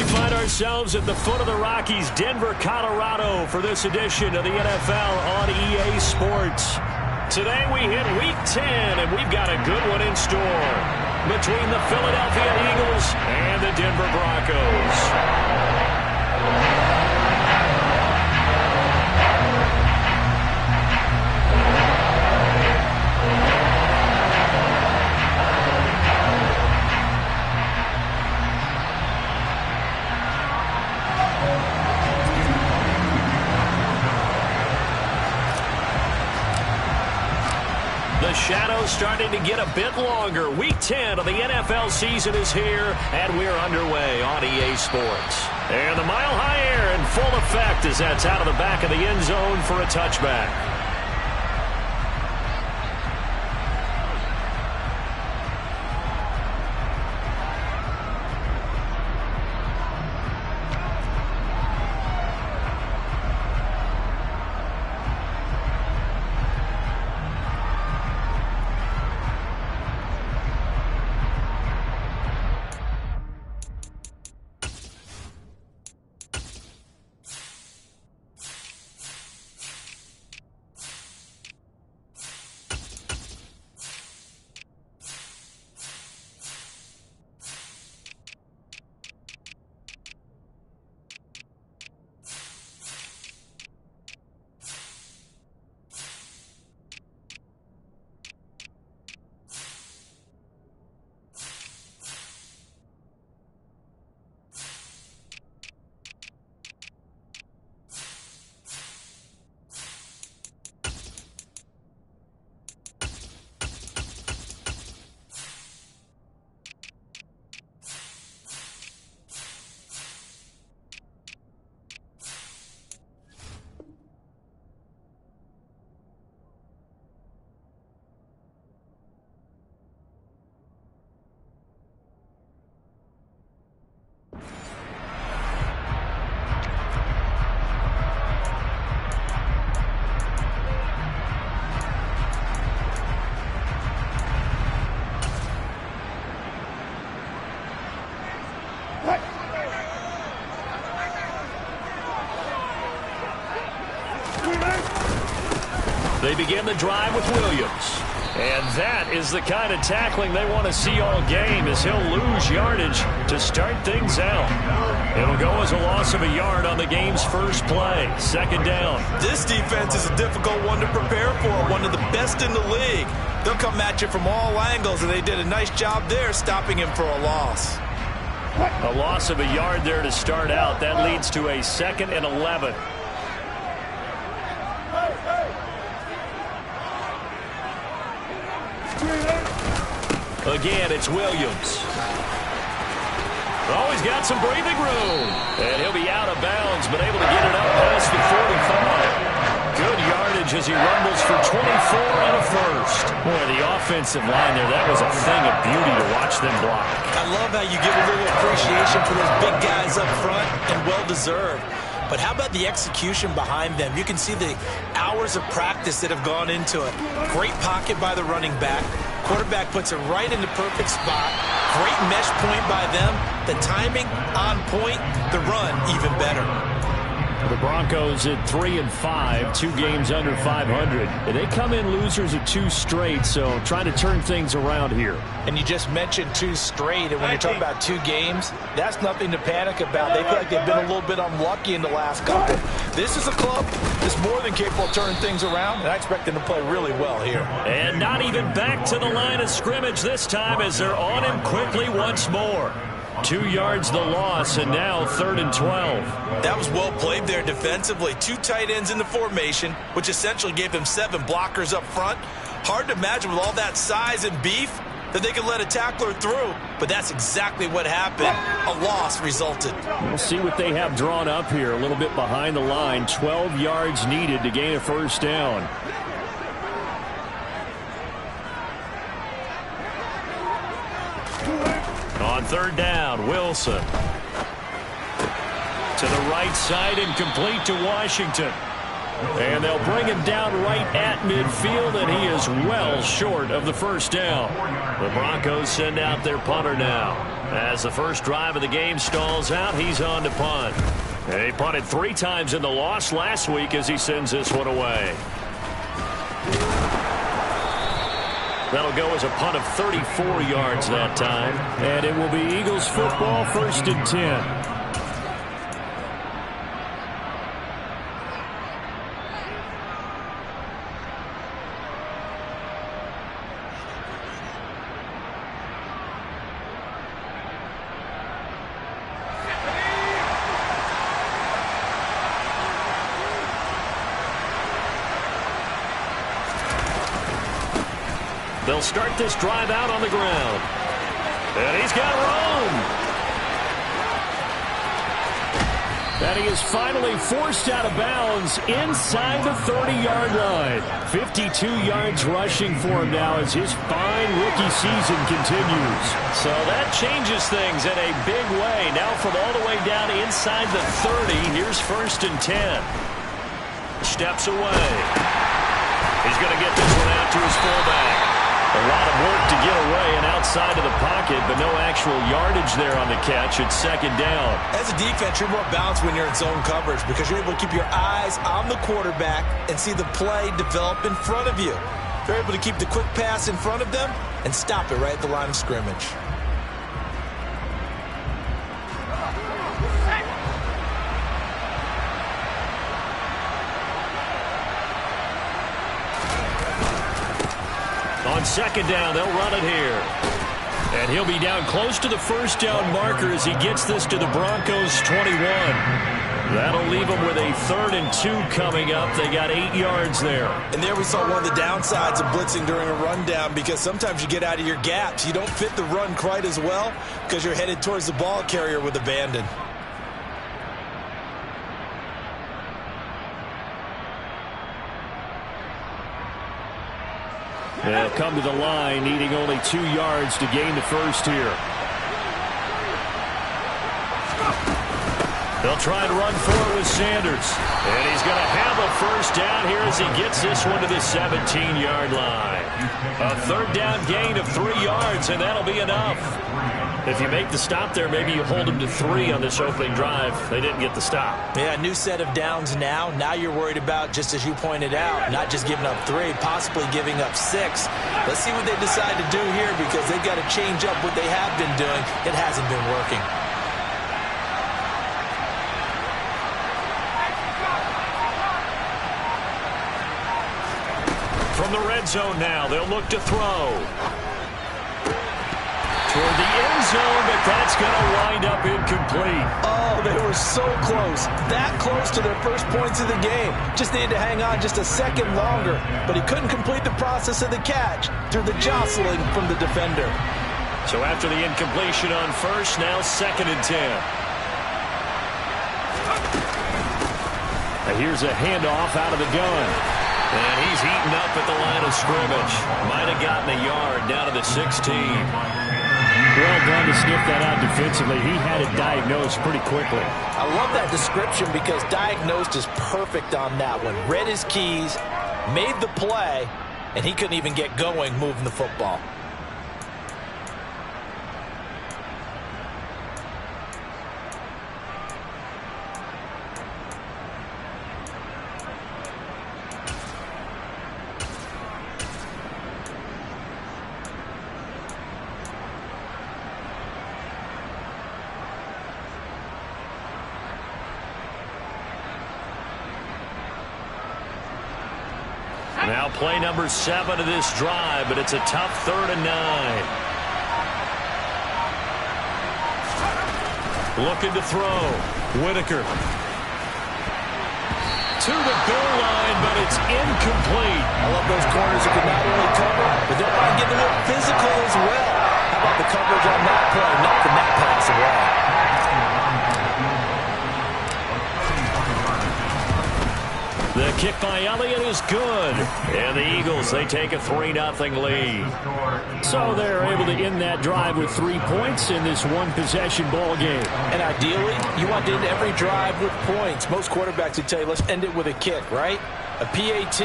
find ourselves at the foot of the Rockies, Denver, Colorado, for this edition of the NFL on EA Sports. Today we hit Week 10, and we've got a good one in store between the Philadelphia Eagles and the Denver Broncos. The shadow's starting to get a bit longer. Week 10 of the NFL season is here, and we're underway on EA Sports. And the Mile High Air in full effect as that's out of the back of the end zone for a touchback. They begin the drive with Williams. And that is the kind of tackling they want to see all game, as he'll lose yardage to start things out. It'll go as a loss of a yard on the game's first play. Second down. This defense is a difficult one to prepare for, one of the best in the league. They'll come at you from all angles, and they did a nice job there stopping him for a loss. A loss of a yard there to start out. That leads to a 2nd and 11. Again, it's Williams. Oh, he's got some breathing room. And he'll be out of bounds, but able to get it up past the 45. Good yardage as he rumbles for 24 and a first. Boy, the offensive line there, that was a thing of beauty to watch them block. I love how you give a little appreciation for those big guys up front, and well-deserved. But how about the execution behind them? You can see the hours of practice that have gone into it. Great pocket by the running back. Quarterback puts it right in the perfect spot. Great mesh point by them. The timing on point. The run even better. The Broncos at 3-5, 2 games under 500. They come in losers of 2 straight, so trying to turn things around here. And you just mentioned 2 straight, and when you're talking about 2 games, that's nothing to panic about. They feel like they've been a little bit unlucky in the last couple. This is a club that's more than capable of turning things around, and I expect them to play really well here. And not even back to the line of scrimmage this time as they're on him quickly once more. 2 yards the loss, and now 3rd and 12. That was well played there defensively. 2 tight ends in the formation, which essentially gave them 7 blockers up front. Hard to imagine with all that size and beef that they could let a tackler through, but that's exactly what happened. A loss resulted. We'll see what they have drawn up here. A little bit behind the line. 12 yards needed to gain a first down. On 3rd down, Wilson. To the right side and complete to Washington. And they'll bring him down right at midfield, and he is well short of the first down. The Broncos send out their punter now. As the first drive of the game stalls out, he's on to punt. He punted 3 times in the loss last week as he sends this one away. That'll go as a punt of 34 yards that time. And it will be Eagles football, 1st and 10. They'll start this drive out on the ground. And he's got room. And he is finally forced out of bounds inside the 30-yard line. 52 yards rushing for him now as his fine rookie season continues. So that changes things in a big way. Now from all the way down inside the 30, here's 1st and 10. Steps away. He's going to get this one out to his fullback. A lot of work to get away and outside of the pocket, but no actual yardage there on the catch. It's 2nd down. As a defense, you're more balanced when you're in zone coverage because you're able to keep your eyes on the quarterback and see the play develop in front of you. You're able to keep the quick pass in front of them and stop it right at the line of scrimmage. On 2nd down, they'll run it here. And he'll be down close to the 1st down marker as he gets this to the Broncos' 21. That'll leave them with a 3rd and 2 coming up. They got 8 yards there. And there we saw one of the downsides of blitzing during a rundown because sometimes you get out of your gaps. You don't fit the run quite as well because you're headed towards the ball carrier with abandon. They'll come to the line, needing only 2 yards to gain the first here. They'll try and run forward with Sanders. And he's going to have a 1st down here as he gets this one to the 17-yard line. A 3rd down gain of 3 yards, and that'll be enough. If you make the stop there, maybe you hold them to 3 on this opening drive. They didn't get the stop. Yeah, new set of downs now. Now you're worried about, just as you pointed out, not just giving up 3, possibly giving up 6. Let's see what they decide to do here because they've got to change up what they have been doing. It hasn't been working. From the red zone now, they'll look to throw. Toward the end zone, but that's going to wind up incomplete. Oh, they were so close. That close to their first points of the game. Just needed to hang on just a second longer. But he couldn't complete the process of the catch through the jostling from the defender. So after the incompletion on 1st, now 2nd and 10. Now here's a handoff out of the gun. And he's heating up at the line of scrimmage. Might have gotten a yard down to the 16. Well done to sniff that out defensively. He had it diagnosed pretty quickly. I love that description because diagnosed is perfect on that one. Read his keys, made the play, and he couldn't even get going moving the football. Now play number 7 of this drive, but it's a tough 3rd and 9. Looking to throw. Whitaker. To the goal line, but it's incomplete. I love those corners who can not only cover, but don't mind getting a little physical as well. How about the coverage on that play, knocking that pass away? The kick by Elliott is good. And the Eagles, they take a 3-0 lead. So they're able to end that drive with 3 points in this one-possession ball game. And ideally, you want to end every drive with points. Most quarterbacks would tell you, let's end it with a kick, right? A PAT,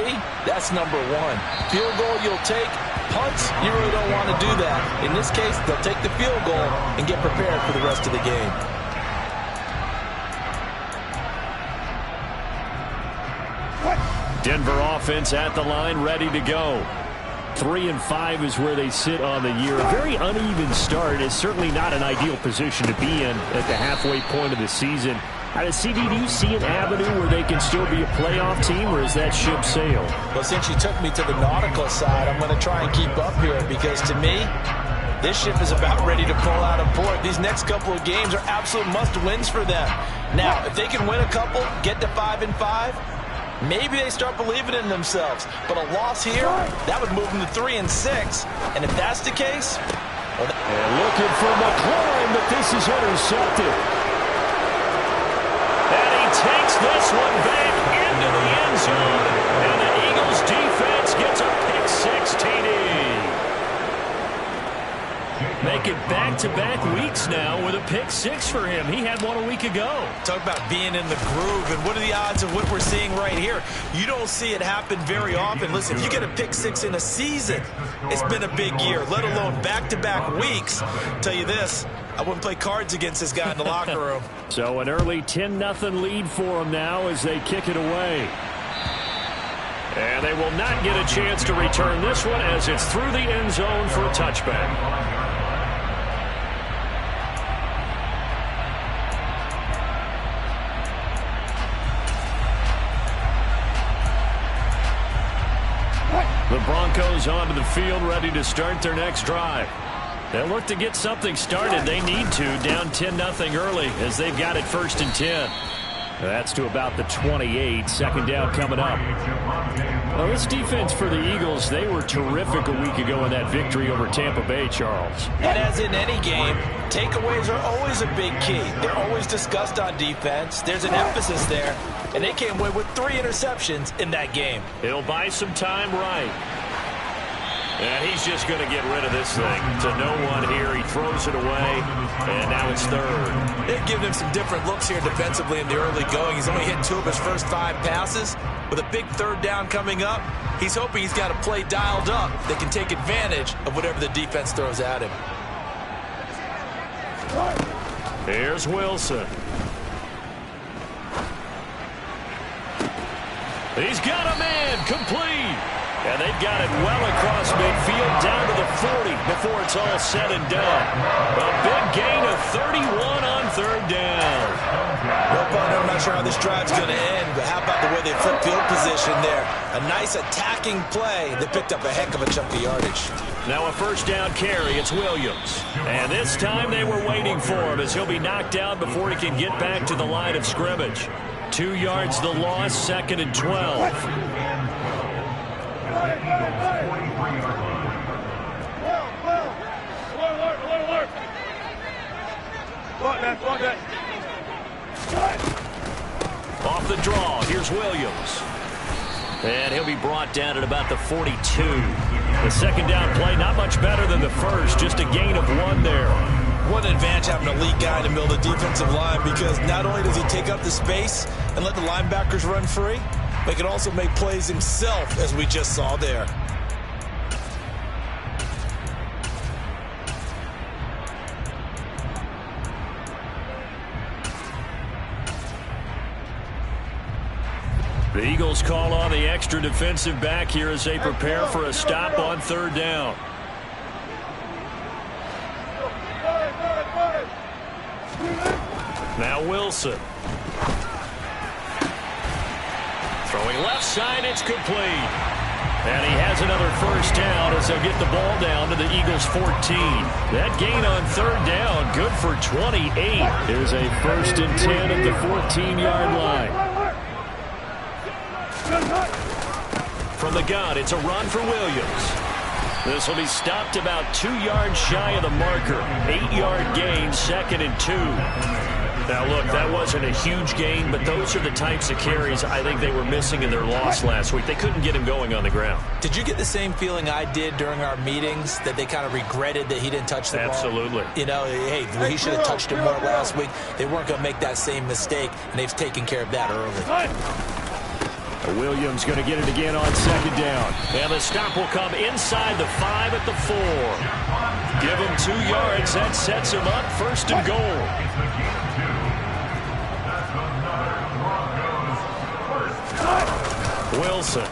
that's number 1. Field goal you'll take, punts, you really don't want to do that. In this case, they'll take the field goal and get prepared for the rest of the game. Denver offense at the line, ready to go. 3-5 is where they sit on the year. A very uneven start. Is certainly not an ideal position to be in at the halfway point of the season. CD, do you see an avenue where they can still be a playoff team, or is that ship sailed? Well, since you took me to the nautical side, I'm going to try and keep up here, because to me, this ship is about ready to pull out of port. These next couple of games are absolute must-wins for them. Now, if they can win a couple, get to 5-5, maybe they start believing in themselves. But a loss here, that would move them to 3-6. And if that's the case, well, and looking for McLaurin, but this is intercepted. And he takes this one back into the end zone. And the Eagles defense gets a pick-6 TD. Making back-to-back weeks now with a pick-6 for him. He had one a week ago. Talk about being in the groove, and what are the odds of what we're seeing right here? You don't see it happen very often. Listen, if you get a pick-6 in a season, it's been a big year, let alone back-to-back weeks. I'll tell you this, I wouldn't play cards against this guy in the locker room. So an early 10-0 lead for him now as they kick it away. And they will not get a chance to return this one as it's through the end zone for a touchback. The Broncos onto the field, ready to start their next drive. They'll look to get something started. They need to, down 10-0 early as they've got it 1st and 10. That's to about the 28. 2nd down coming up. Well, this defense for the Eagles, they were terrific a week ago in that victory over Tampa Bay, Charles. And as in any game, takeaways are always a big key. They're always discussed on defense. There's an emphasis there. And they came away with 3 interceptions in that game. It'll buy some time, right. And he's just going to get rid of this thing. To no one here. He throws it away. And now it's 3rd. They've given him some different looks here defensively in the early going. He's only hit 2 of his first 5 passes. With a big 3rd down coming up, he's hoping he's got a play dialed up that can take advantage of whatever the defense throws at him. Here's Wilson. He's got a man complete. And they've got it well across midfield down to the 40 before it's all said and done. A big gain of 31 on 3rd down. Well, partner, I'm not sure how this drive's going to end, but how about the way they flip field position there? A nice attacking play. They picked up a heck of a chunk of yardage. Now a 1st down carry. It's Williams. And this time they were waiting for him as he'll be knocked down before he can get back to the line of scrimmage. 2 yards the loss, 2nd and 12. Off the draw, here's Williams. And he'll be brought down at about the 42. The 2nd down play, not much better than the first, just a gain of 1 there. What an advantage having an elite guy in the middle of the defensive line, because not only does he take up the space and let the linebackers run free, but he can also make plays himself, as we just saw there. The Eagles call on the extra defensive back here as they prepare for a stop on 3rd down. Now Wilson. Throwing left side, it's complete. And he has another 1st down as they'll get the ball down to the Eagles' 14. That gain on 3rd down, good for 28. Here's a 1st and 10 at the 14-yard line. From the gun, it's a run for Williams. This will be stopped about 2 yards shy of the marker. 8-yard gain, 2nd and 2. Now, look, that wasn't a huge gain, but those are the types of carries I think they were missing in their loss last week. They couldn't get him going on the ground. Did you get the same feeling I did during our meetings, that they kind of regretted that he didn't touch the ball? Absolutely. You know, hey, he should have touched it more last week. They weren't going to make that same mistake, and they've taken care of that early. Williams going to get it again on second down. And the stop will come inside the 5 at the 4. Give him 2 yards. That sets him up 1st and goal. Wilson.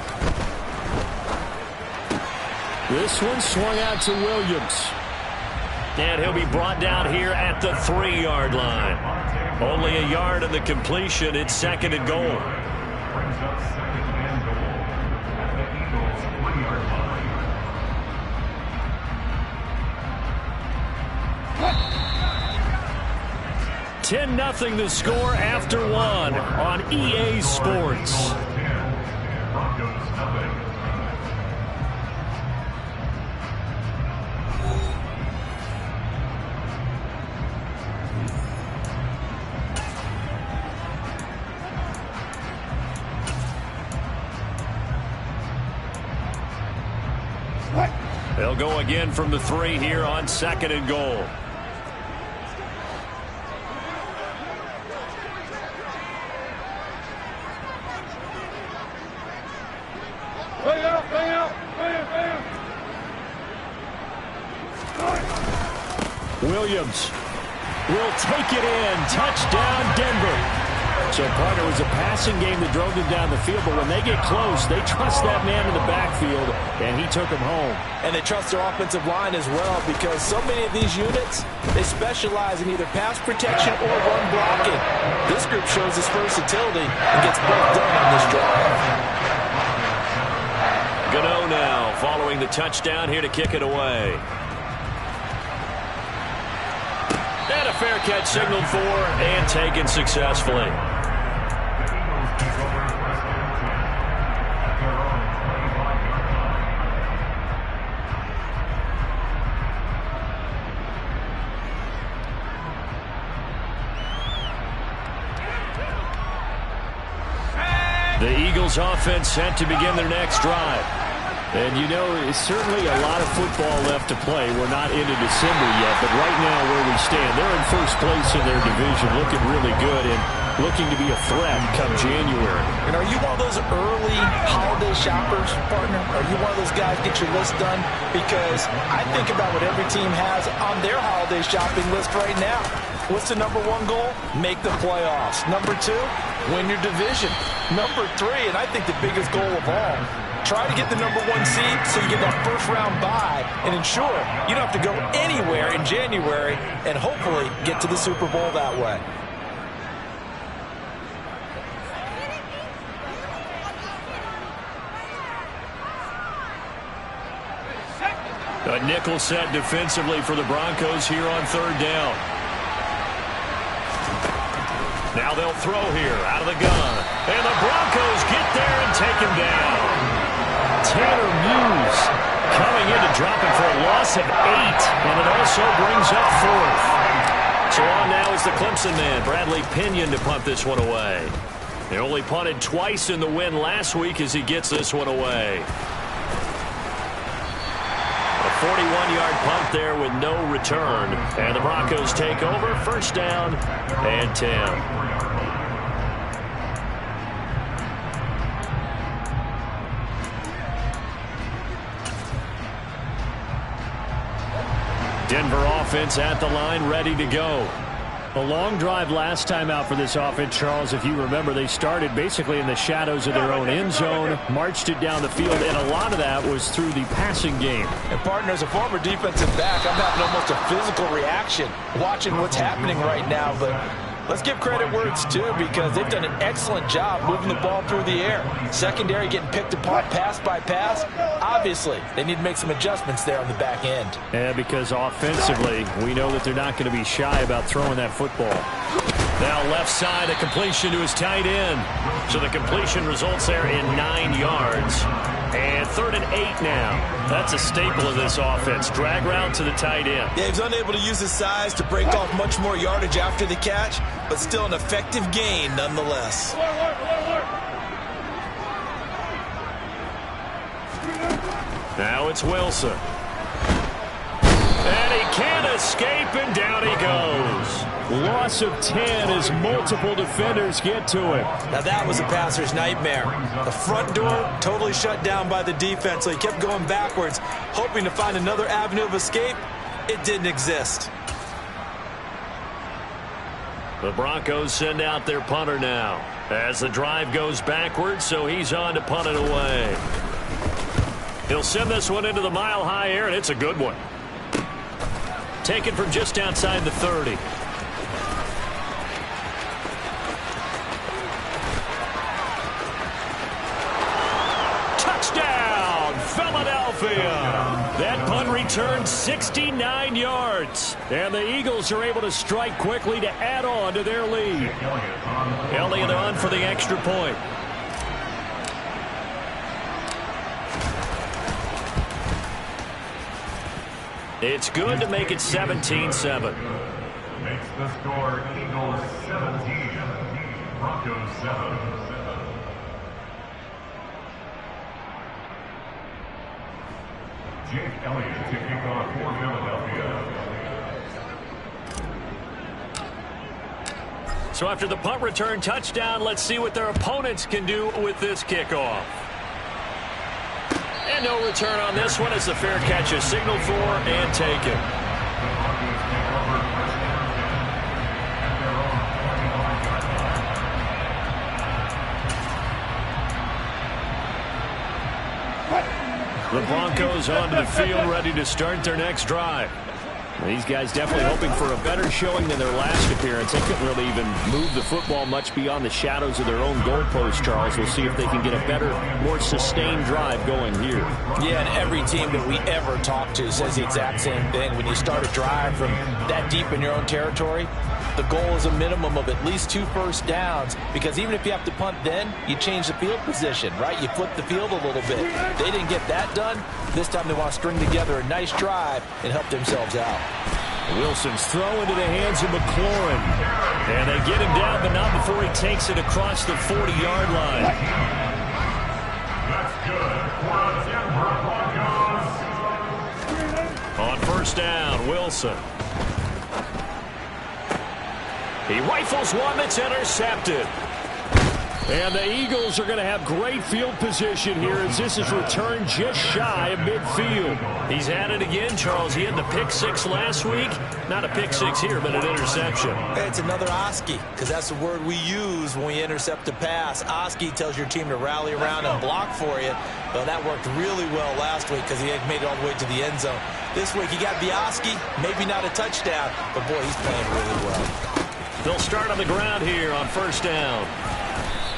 This one swung out to Williams. And he'll be brought down here at the 3-yard line. Only a yard of the completion. It's 2nd and goal. $10-0 the score after 1 on EA Sports. They'll go again from the 3 here on 2nd and goal. Williams will take it in. Touchdown, Denver. So, partner, it was a passing game that drove them down the field, but when they get close, they trust that man in the backfield, and he took them home. And they trust their offensive line as well, because so many of these units, they specialize in either pass protection or run blocking. This group shows its versatility and gets both done on this drive. Gano now following the touchdown here to kick it away. And a fair catch signaled for and taken successfully. The Eagles offense set to begin their next drive. And, you know, it's certainly a lot of football left to play. We're not into December yet, but right now where we stand, they're in first place in their division, looking really good and looking to be a threat come January. And are you one of those early holiday shoppers, partner? Are you one of those guys get your list done? Because I think about what every team has on their holiday shopping list right now. What's the number 1 goal? Make the playoffs. Number 2, win your division. Number 3, and I think the biggest goal of all, try to get the number 1 seed so you get that first-round bye and ensure you don't have to go anywhere in January and hopefully get to the Super Bowl that way. A nickel set defensively for the Broncos here on 3rd down. Now they'll throw here out of the gun. And the Broncos get there and take him down. Tanner Muse coming in to drop it for a loss of 8. And it also brings up 4th. So on now is the Clemson man, Bradley Pinion, to punt this one away. They only punted twice in the win last week as he gets this one away. A 41-yard punt there with no return. And the Broncos take over, 1st down and 10. Denver offense at the line, ready to go. A long drive last time out for this offense, Charles. If you remember, they started basically in the shadows of their own end zone, marched it down the field, and a lot of that was through the passing game. And, partner, as a former defensive back, I'm having almost a physical reaction watching what's happening right now. But let's give credit where it's due, because they've done an excellent job moving the ball through the air. Secondary getting picked apart pass by pass. Obviously, they need to make some adjustments there on the back end. Yeah, because offensively, we know that they're not going to be shy about throwing that football. Now left side, a completion to his tight end. So the completion results there in 9 yards. And 3rd and 8 now. That's a staple of this offense. Drag route to the tight end. Yeah, he's unable to use his size to break off much more yardage after the catch, but still an effective gain nonetheless. Now it's Wilson. And he can't escape, and down he goes. Loss of 10 as multiple defenders get to him. Now that was a passer's nightmare. The front door totally shut down by the defense, so he kept going backwards, hoping to find another avenue of escape. It didn't exist. The Broncos send out their punter now as the drive goes backwards, so he's on to punt it away. He'll send this one into the mile-high air, and it's a good one. Taken from just outside the 30. Touchdown, Philadelphia! That punt returned 69 yards. And the Eagles are able to strike quickly to add on to their lead. Elliott on for the extra point. It's good to make it 17-7. Makes the score Eagles 17, Broncos 7. Jake Elliott to kick off for Philadelphia. So after the punt return touchdown, let's see what their opponents can do with this kickoff. And no return on this one as the fair catch is signaled for and taken. The Broncos onto the field, ready to start their next drive. These guys definitely hoping for a better showing than their last appearance. They couldn't really even move the football much beyond the shadows of their own goalpost, Charles. We'll see if they can get a better, more sustained drive going here. Yeah, and every team that we ever talk to says the exact same thing. When you start a drive from that deep in your own territory, the goal is a minimum of at least 2 first downs, because even if you have to punt then, you change the field position, right? You flip the field a little bit. They didn't get that done. This time they want to string together a nice drive and help themselves out. Wilson's throw into the hands of McLaurin. And they get him down, but not before he takes it across the 40-yard line. That's good for the Denver Broncos. On first down, Wilson. He rifles one that's intercepted. And the Eagles are going to have great field position here as this is returned just shy of midfield. He's at it again, Charles. He had the pick six last week. Not a pick six here, but an interception. It's another Oski, because that's the word we use when we intercept a pass. Oski tells your team to rally around and block for you. Well, that worked really well last week because he had made it all the way to the end zone. This week he got the Oski, maybe not a touchdown, but boy, he's playing really well. They'll start on the ground here on first down.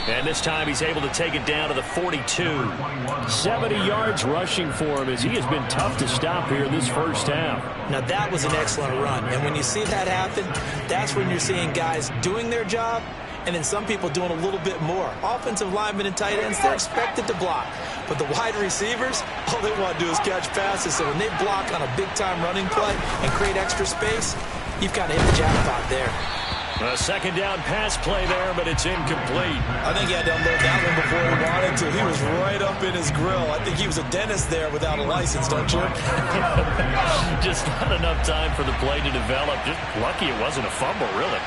And this time he's able to take it down to the 42. 70 yards rushing for him as he has been tough to stop here this first half. Now that was an excellent run. And when you see that happen, that's when you're seeing guys doing their job and then some people doing a little bit more. Offensive linemen and tight ends, they're expected to block. But the wide receivers, all they want to do is catch passes. So when they block on a big-time running play and create extra space, you've got to hit the jackpot there. A second down pass play there, but it's incomplete. I think he had to unload that one before he wanted to. He was right up in his grill. I think he was a dentist there without a license, don't you? Just not enough time for the play to develop. Just lucky it wasn't a fumble, really.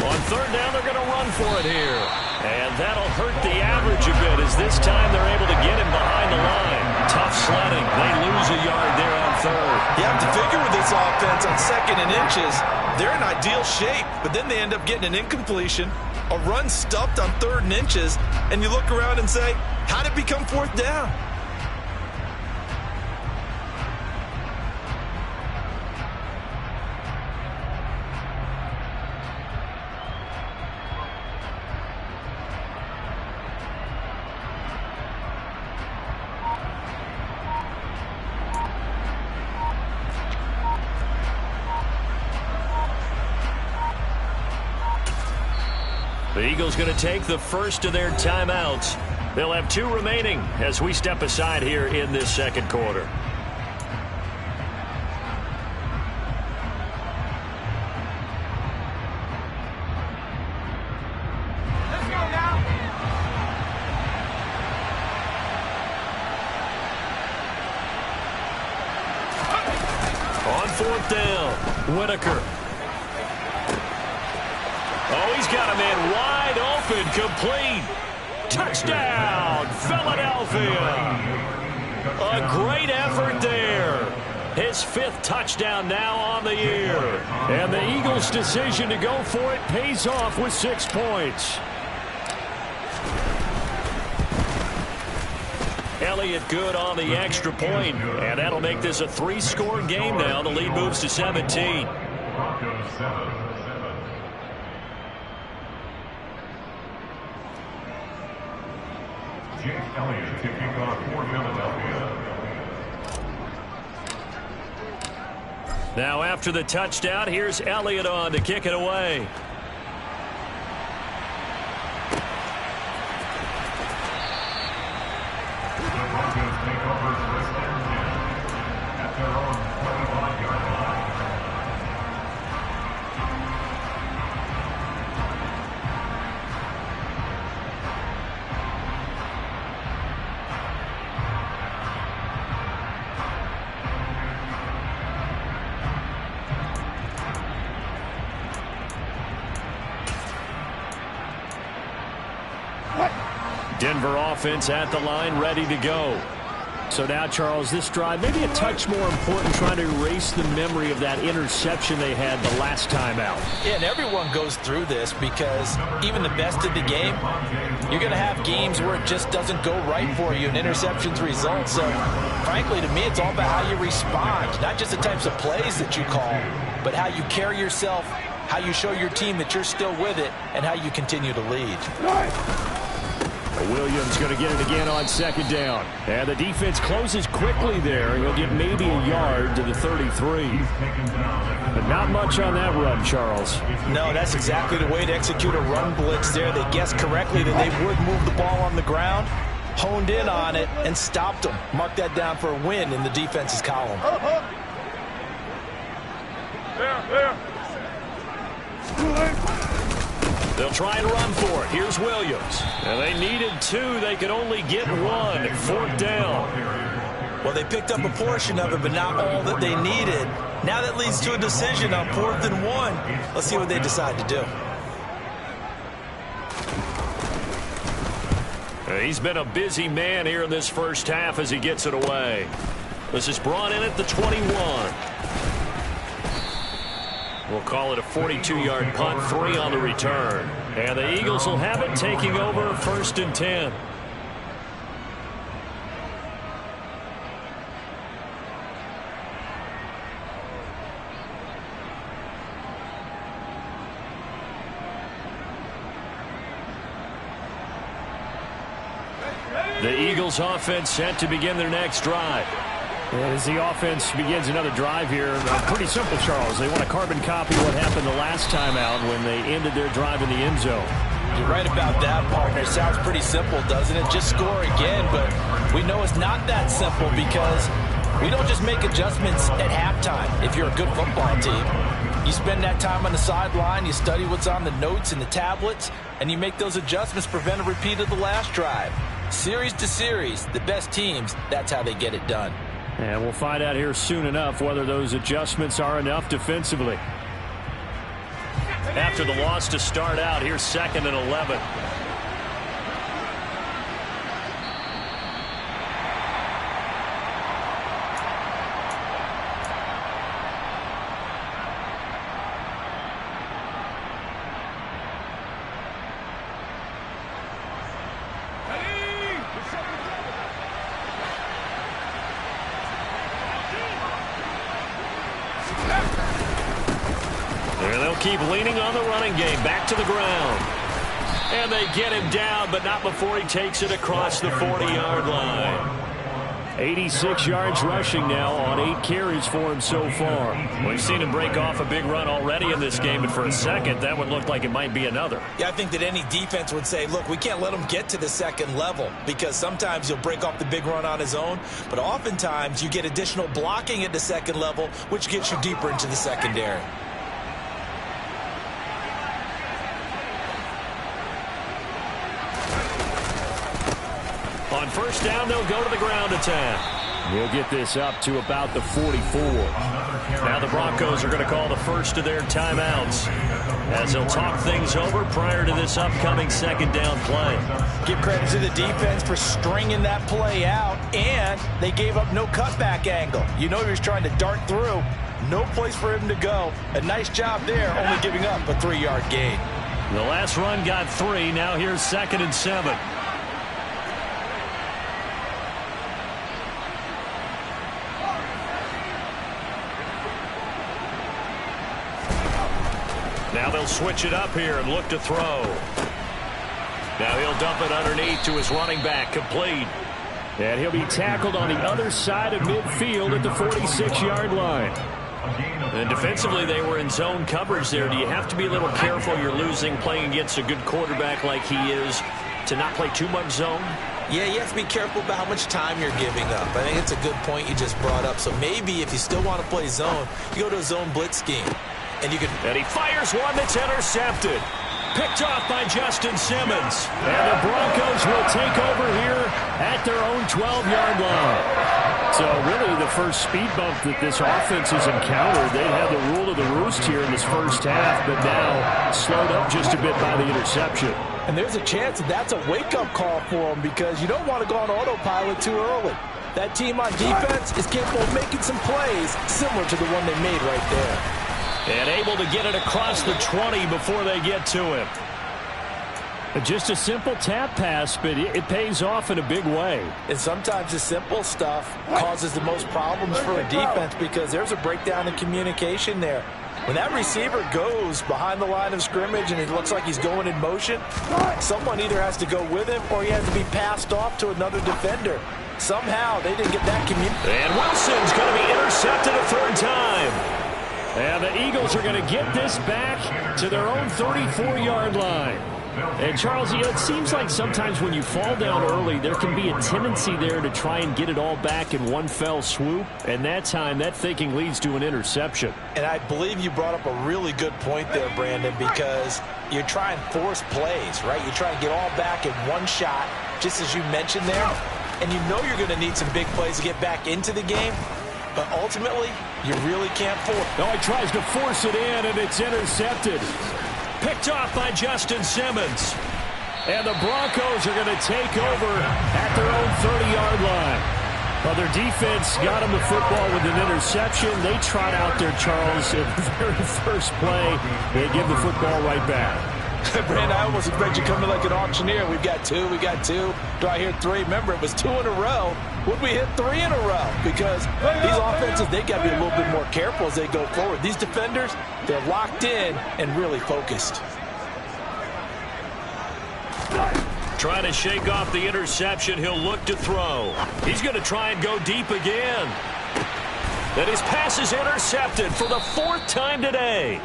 On third down, they're going to run for it here. And that'll hurt the average a bit as this time they're able to get him behind the line. Tough sledding. They lose a yard there on third. You have to figure with this offense on second and inches, they're in ideal shape, but then they end up getting an incompletion, a run stuffed on third and inches, and you look around and say, how did it become fourth down? The Eagles going to take the first of their timeouts. They'll have 2 remaining as we step aside here in this second quarter. Whitaker. Oh, he's got a man wide open, complete. Touchdown, Philadelphia. A great effort there. His 5th touchdown now on the year. And the Eagles' decision to go for it pays off with 6 points. Elliott good on the extra point, and that'll make this a 3-score game now. The lead moves to 17. Broncos 7. Jake Elliott to kick off for Philadelphia. Now after the touchdown, here's Elliott on to kick it away. The Broncos take over first and 10 at their own 25-yard line. Denver offense at the line, ready to go. So now, Charles, this drive maybe a touch more important, trying to erase the memory of that interception they had the last time out. Yeah, and everyone goes through this because even the best of the game, you're going to have games where it just doesn't go right for you and interceptions result. So, frankly, to me, it's all about how you respond, not just the types of plays that you call, but how you carry yourself, how you show your team that you're still with it, and how you continue to lead. Williams going to get it again on 2nd down. And the defense closes quickly there. He'll get maybe a yard to the 33. But not much on that run, Charles. No, that's exactly the way to execute a run blitz there. They guessed correctly that they would move the ball on the ground, honed in on it, and stopped them. Mark that down for a win in the defense's column. They'll try and run for it. Here's Williams. And they needed 2. They could only get 1. 4th down. Well, they picked up a portion of it, but not all that they needed. Now that leads to a decision on 4th and 1. Let's see what they decide to do. He's been a busy man here in this first half as he gets it away. This is brought in at the 21. We'll call it a 42-yard punt, 3 on the return. And the Eagles will have it, taking over 1st and 10. The Eagles offense set to begin their next drive. As the offense begins another drive here, pretty simple, Charles. They want to carbon copy what happened the last time out when they ended their drive in the end zone. You're right about that, partner. It sounds pretty simple, doesn't it? Just score again, but we know it's not that simple because we don't just make adjustments at halftime if you're a good football team. You spend that time on the sideline, you study what's on the notes and the tablets, and you make those adjustments, prevent a repeat of the last drive. Series to series, the best teams, that's how they get it done. And we'll find out here soon enough whether those adjustments are enough defensively. After the loss to start out, here's 2nd and 11. Keep leaning on the running game. Back to the ground. And they get him down, but not before he takes it across the 40-yard line. 86 yards rushing now on 8 carries for him so far. We've seen him break off a big run already in this game, and for a second, that would look like it might be another. Yeah, I think that any defense would say, look, we can't let him get to the second level because sometimes he'll break off the big run on his own, but oftentimes you get additional blocking at the second level, which gets you deeper into the secondary. On 1st down, they'll go to the ground attack. He'll get this up to about the 44. Now the Broncos are going to call the first of their timeouts as they'll talk things over prior to this upcoming second down play. Give credit to the defense for stringing that play out, and they gave up no cutback angle. You know he was trying to dart through. No place for him to go. A nice job there, only giving up a 3-yard gain. The last run got 3. Now here's 2nd and 7. Now they'll switch it up here and look to throw. Now he'll dump it underneath to his running back, complete. And he'll be tackled on the other side of midfield at the 46-yard line. And defensively, they were in zone coverage there. Do you have to be a little careful? You're losing playing against a good quarterback like he is to not play too much zone? Yeah, you have to be careful about how much time you're giving up. I think it's a good point you just brought up. So maybe if you still want to play zone, you go to a zone blitz scheme. And he fires one that's intercepted. Picked off by Justin Simmons. And the Broncos will take over here at their own 12-yard line. So really the first speed bump that this offense has encountered, they had the rule of the roost here in this first half, but now slowed up just a bit by the interception. And there's a chance that that's a wake-up call for them because you don't want to go on autopilot too early. That team on defense is capable of making some plays similar to the one they made right there. And able to get it across the 20 before they get to him. Just a simple tap pass, but it pays off in a big way. And sometimes the simple stuff causes the most problems for a defense because there's a breakdown in communication there. When that receiver goes behind the line of scrimmage and it looks like he's going in motion, someone either has to go with him or he has to be passed off to another defender. Somehow they didn't get that communication. And Wilson's going to be intercepted a 3rd time. And the Eagles are going to get this back to their own 34-yard line. And, Charles, it seems like sometimes when you fall down early, there can be a tendency there to try and get it all back in one fell swoop. And that time, that thinking leads to an interception. And I believe you brought up a really good point there, Brandon, because you're trying to force plays, right? You try and get all back in one shot, just as you mentioned there. And you know you're going to need some big plays to get back into the game. But ultimately, you really can't force. No, he tries to force it in, and it's intercepted. Picked off by Justin Simmons. And the Broncos are going to take over at their own 30-yard line. Well, their defense got them the football with an interception. They trot out there, Charles, at the very first play. They give the football right back. Brandon, I almost expect you coming like an auctioneer. We've got 2, we got 2. Do I hear 3? Remember, it was 2 in a row. Would we hit 3 in a row? Because these offenses, they got to be a little bit more careful as they go forward. These defenders, they're locked in and really focused. Trying to shake off the interception. He'll look to throw. He's going to try and go deep again. And his pass is intercepted for the 4th time today.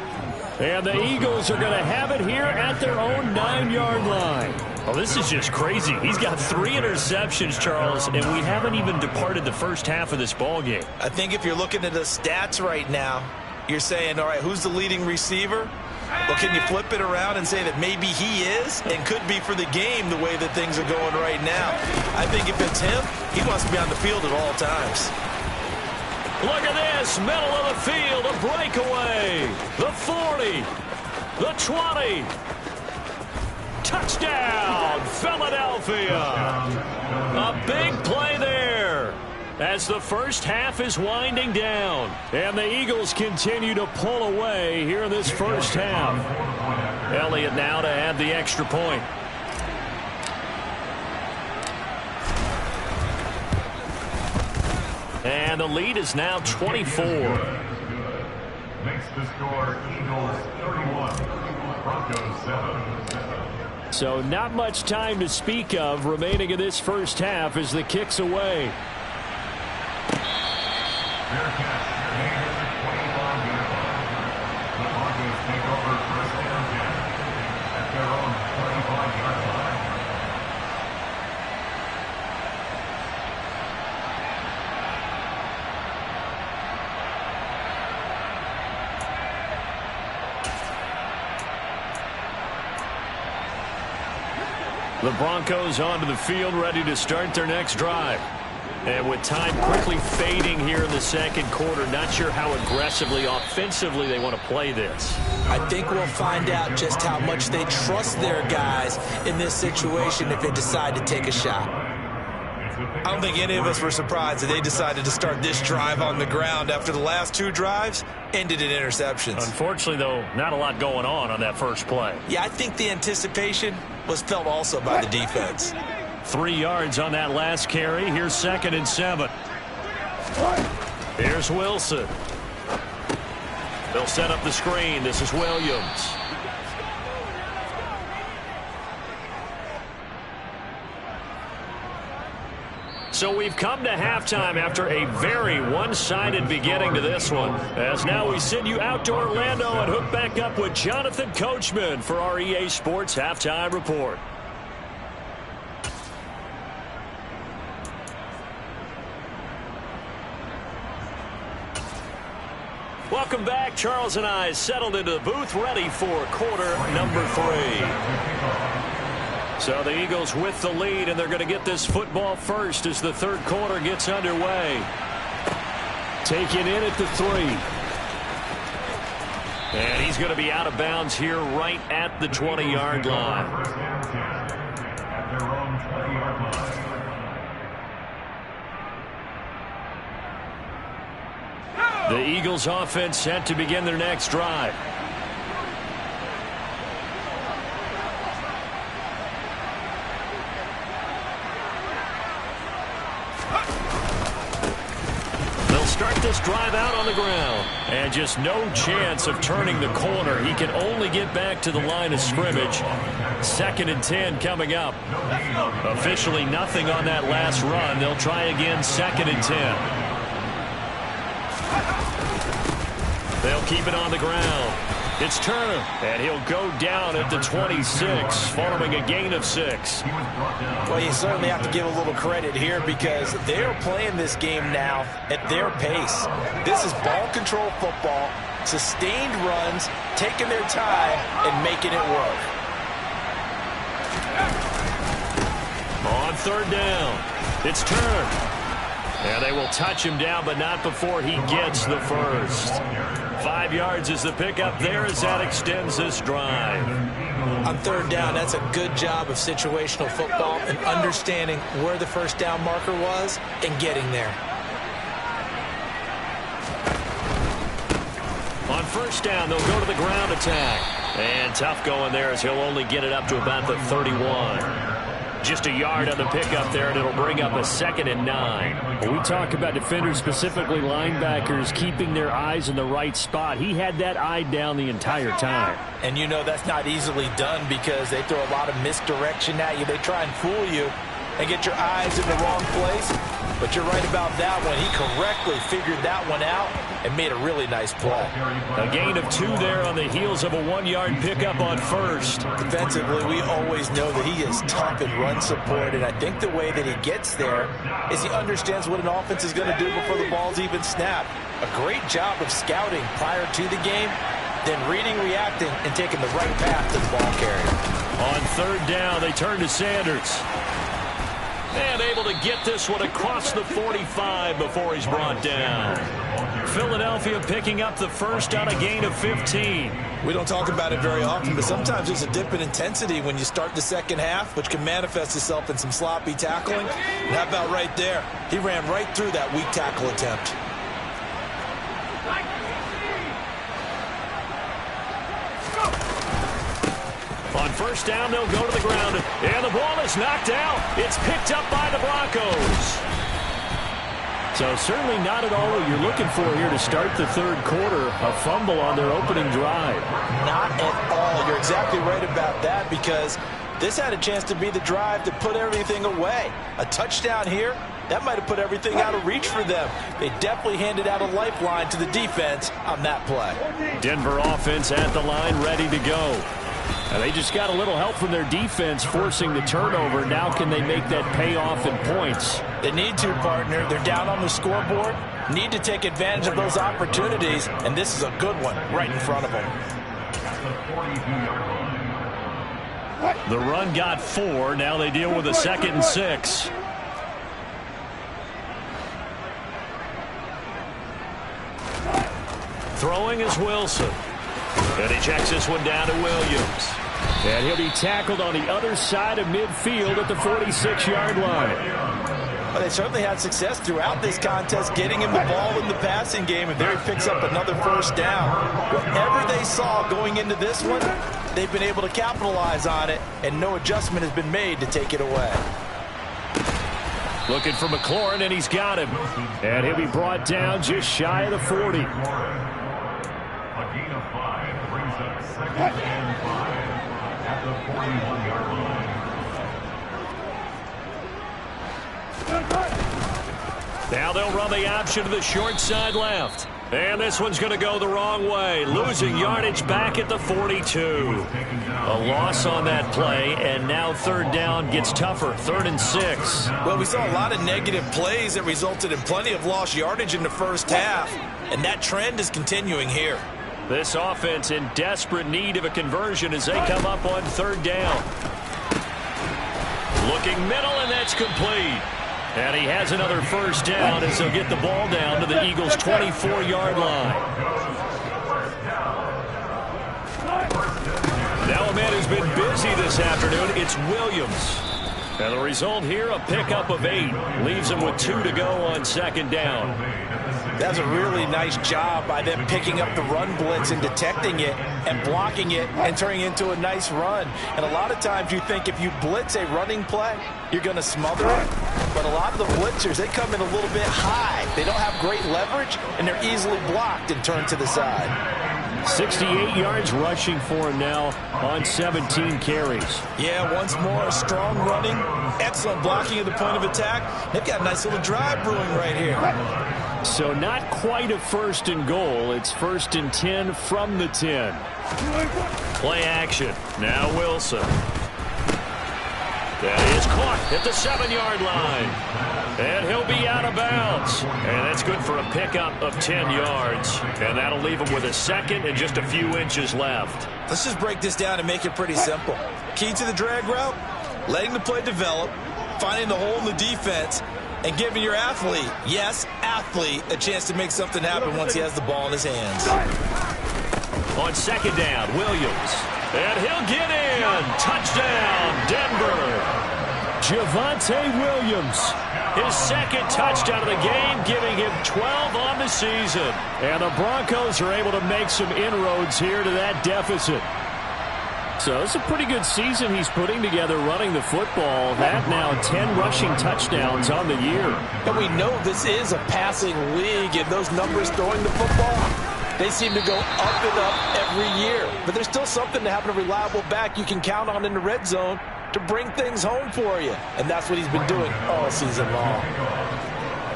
And the Eagles are going to have it here at their own 9-yard line. Oh, this is just crazy. He's got 3 interceptions, Charles, and we haven't even departed the first half of this ball game. I think if you're looking at the stats right now, you're saying, all right, who's the leading receiver? Well, can you flip it around and say that maybe he is and could be for the game the way that things are going right now? I think if it's him, he wants to be on the field at all times. Look at this, middle of the field, a breakaway. The 40, the 20. Touchdown, Philadelphia. A big play there as the first half is winding down. And the Eagles continue to pull away here in this first half. Elliott now to add the extra point. And the lead is now 24. Makes the score Eagles 31, Broncos 7. So not much time to speak of remaining in this first half as the kick's away. Fair catch. Made at the 25-yard line. The Broncos take over first down at their own 25-yard line. The Broncos onto the field, ready to start their next drive. And with time quickly fading here in the second quarter, not sure how aggressively, offensively they want to play this. I think we'll find out just how much they trust their guys in this situation if they decide to take a shot. I don't think any of us were surprised that they decided to start this drive on the ground after the last 2 drives ended in interceptions. Unfortunately, though, not a lot going on that first play. Yeah, I think the anticipation was felt also by the defense. 3 yards on that last carry. Here's 2nd and 7. Here's Wilson. They'll set up the screen. This is Williams. So we've come to halftime after a very one-sided beginning to this one. As now we send you out to Orlando and hook back up with Jonathan Coachman for our EA Sports Halftime Report. Welcome back. Charles and I settled into the booth ready for quarter number 3. So the Eagles with the lead, and they're going to get this football first as the third quarter gets underway. Taken in at the 3. And he's going to be out of bounds here right at the 20-yard line. At their own 20-yard line. The Eagles offense set to begin their next drive. They'll start this drive out on the ground. And just no chance of turning the corner. He can only get back to the line of scrimmage. 2nd and 10 coming up. Officially nothing on that last run. They'll try again 2nd and 10. They'll keep it on the ground. It's Turner, and he'll go down at the 26 following a gain of 6. Well, you certainly have to give a little credit here because they're playing this game now at their pace. This is ball control football, sustained runs, taking their time and making it work. On 3rd down, it's Turner. And they will touch him down, but not before he gets the first. 5 yards is the pickup there as that extends this drive. On 3rd down, that's a good job of situational football and understanding where the first down marker was and getting there. On 1st down, they'll go to the ground attack. And tough going there as he'll only get it up to about the 31. Just a yard on the pickup there, and it'll bring up a 2nd and 9. When we talk about defenders, specifically linebackers, keeping their eyes in the right spot, he had that eye down the entire time. And you know that's not easily done because they throw a lot of misdirection at you. They try and fool you and get your eyes in the wrong place. But you're right about that one. He correctly figured that one out and made a really nice play. A gain of 2 there on the heels of a 1-yard pickup on 1st. Defensively, we always know that he is tough in run support, and I think the way that he gets there is he understands what an offense is going to do before the ball's even snapped. A great job of scouting prior to the game, then reading, reacting, and taking the right path to the ball carrier. On 3rd down, they turn to Sanders. And able to get this one across the 45 before he's brought down. Philadelphia picking up the first on a gain of 15. We don't talk about it very often, but sometimes there's a dip in intensity when you start the second half, which can manifest itself in some sloppy tackling. And how about right there? He ran right through that weak tackle attempt. On 1st down, they'll go to the ground, and the ball is knocked out. It's picked up by the Broncos. So certainly not at all what you're looking for here to start the third quarter, a fumble on their opening drive. Not at all. You're exactly right about that because this had a chance to be the drive to put everything away. A touchdown here, that might have put everything out of reach for them. They definitely handed out a lifeline to the defense on that play. Denver offense at the line, ready to go. And they just got a little help from their defense forcing the turnover. Now can they make that pay off in points? They need to, partner. They're down on the scoreboard. Need to take advantage of those opportunities, and this is a good one right in front of them. The run got 4. Now they deal with a 2nd and 6. Throwing is Wilson. And he checks this one down to Williams. And he'll be tackled on the other side of midfield at the 46-yard line. Well, they certainly had success throughout this contest getting him the ball in the passing game, and there he picks up another first down. Whatever they saw going into this one, they've been able to capitalize on it, and no adjustment has been made to take it away. Looking for McLaurin, and he's got him. And he'll be brought down just shy of the 40. A gain of 5 brings up 2nd and 5 at the 41-yard line. Now they'll run the option to the short side left. And this one's going to go the wrong way. Losing yardage back at the 42. A loss on that play, and now third down gets tougher. 3rd and 6. Well, we saw a lot of negative plays that resulted in plenty of lost yardage in the first half, and that trend is continuing here. This offense in desperate need of a conversion as they come up on 3rd down. Looking middle, and that's complete. And he has another first down as they'll get the ball down to the Eagles' 24-yard line. Now a man who's been busy this afternoon, it's Williams. And the result here, a pickup of 8. Leaves him with 2 to go on 2nd down. That's a really nice job by them picking up the run blitz and detecting it and blocking it and turning it into a nice run. And a lot of times you think if you blitz a running play, you're going to smother it. But a lot of the blitzers, they come in a little bit high. They don't have great leverage, and they're easily blocked and turned to the side. 68 yards rushing for him now on 17 carries. Yeah, once more, strong running, excellent blocking at the point of attack. They've got a nice little drive brewing right here. So not quite a 1st and goal. It's 1st and 10 from the 10. Play action. Now Wilson. That is caught at the 7-yard line. And he'll be out of bounds. And that's good for a pickup of 10 yards. And that'll leave him with a 2nd and just a few inches left. Let's just break this down and make it pretty simple. Key to the drag route, letting the play develop, finding the hole in the defense, and giving your athlete, yes, athlete, a chance to make something happen once he has the ball in his hands. On 2nd down, Williams. And he'll get in. Touchdown, Denver. Javonte Williams. His 2nd touchdown of the game, giving him 12 on the season. And the Broncos are able to make some inroads here to that deficit. So it's a pretty good season he's putting together running the football. That now 10 rushing touchdowns on the year. And we know this is a passing league, and those numbers throwing the football, they seem to go up and up every year. But there's still something to having a reliable back you can count on in the red zone to bring things home for you. And that's what he's been doing all season long.